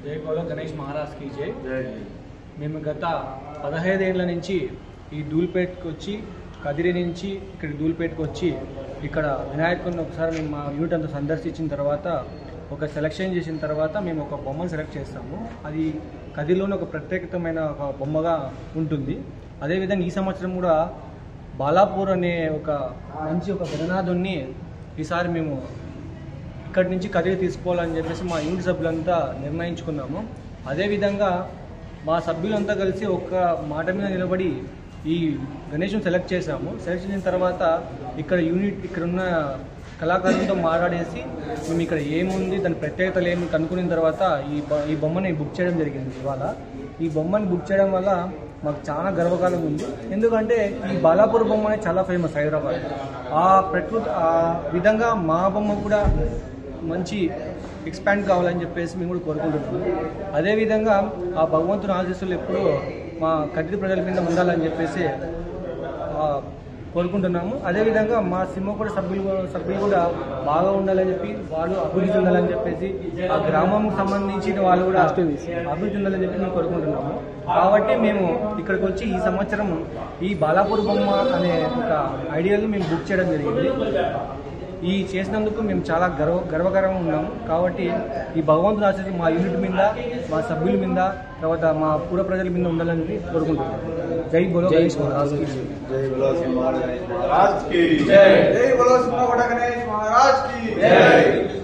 జై బోలో గణేష్ మహారాజ్ की జై। మేము గత 15 ఏళ్ల నుంచి ఈ ధూల్పేట్కి వచ్చి కదిరి నుంచి ఇక్కడ ధూల్పేట్కి వచ్చి ఇక్కడ వినాయకుడిని ఒకసారి మేము మా యూనిట్ అంతా సందర్శించిన తర్వాత ఒక సెలెక్షన్ చేసిన తర్వాత మేము ఒక బొమ్మను సెలెక్ట్ చేస్తాము। అది కదిరిలోనే ఒక ప్రత్యేకమైన ఒక బొమ్మగా ఉంటుంది। అదేవిధంగా ఈ సంవత్సరం కూడా బాలాపూర్ అనే ఒక మంచి ఒక గణనాథుని ఈసారి మేము ఇక్కడి నుంచి కదిరి తీసుకోవాలని చెప్పేసి మా యూనిట్ సభ్యులంతా నిర్ణయించుకున్నాము। అదేవిధంగా మా సభ్యులంతా కలిసి ఒక మాట మీద నిలబడి ఈ గణేష్ను సెలెక్ట్ చేసాము। సెలెక్ట్ చేసిన తర్వాత ఇక్కడున్న కళాకారులతో మాట్లాడేసి మేము ఇక్కడ ఏముంది దాని ప్రత్యేకతలు ఏమి కనుక్కున్న తర్వాత ఈ బొమ్మని బుక్ చేయడం జరిగింది। ఇవాళ ఈ బొమ్మని బుక్ చేయడం వల్ల మాకు చాలా గర్వకాలం ఉంది। ఎందుకంటే ఈ బాలాపూర్ బొమ్మ అనేది చాలా ఫేమస్ హైదరాబాద్। ఆ విధంగా మా బొమ్మ కూడా మంచి ఎక్స్పాండ్ కావాలని చెప్పేసి మేము కూడా కోరుకుంటున్నాము। అదేవిధంగా ఆ భగవంతుని ఆశీస్సులు ఎప్పుడూ మా కదిరి ప్రజల మీద ఉండాలని చెప్పేసి కోరుకుంటున్నాము। అదేవిధంగా మా సినిమా కూడా సభ్యులు కూడా బాగా ఉండాలని చెప్పి వాళ్ళు అభివృద్ధి చెందాలని చెప్పేసి ఆ గ్రామంకు సంబంధించిన వాళ్ళు కూడా అభివృద్ధి చెందాలని చెప్పి మేము కోరుకుంటున్నాము। కాబట్టి మేము ఇక్కడికి వచ్చి ఈ సంవత్సరం ఈ బాలాపూర్ బొమ్మ అనే ఒక ఐడియాని మేము బుక్ చేయడం జరిగింది। ఈ చేసినందుకు మేము చాలా గర్వకరంగా ఉన్నాము। కాబట్టి ఈ భగవంతుని ఆశీస్సులు మా యూనిట్ మీద మా సభ్యుల మీద తర్వాత మా పూర్వ ప్రజల మీద ఉండాలని కోరుకుంటున్నాము। జై బోలో గణేష్ మహారాజ్ की जय बोलो सिंह गणेश महाराज की जय। जय बोलो सिंह गणेश महाराज की जय।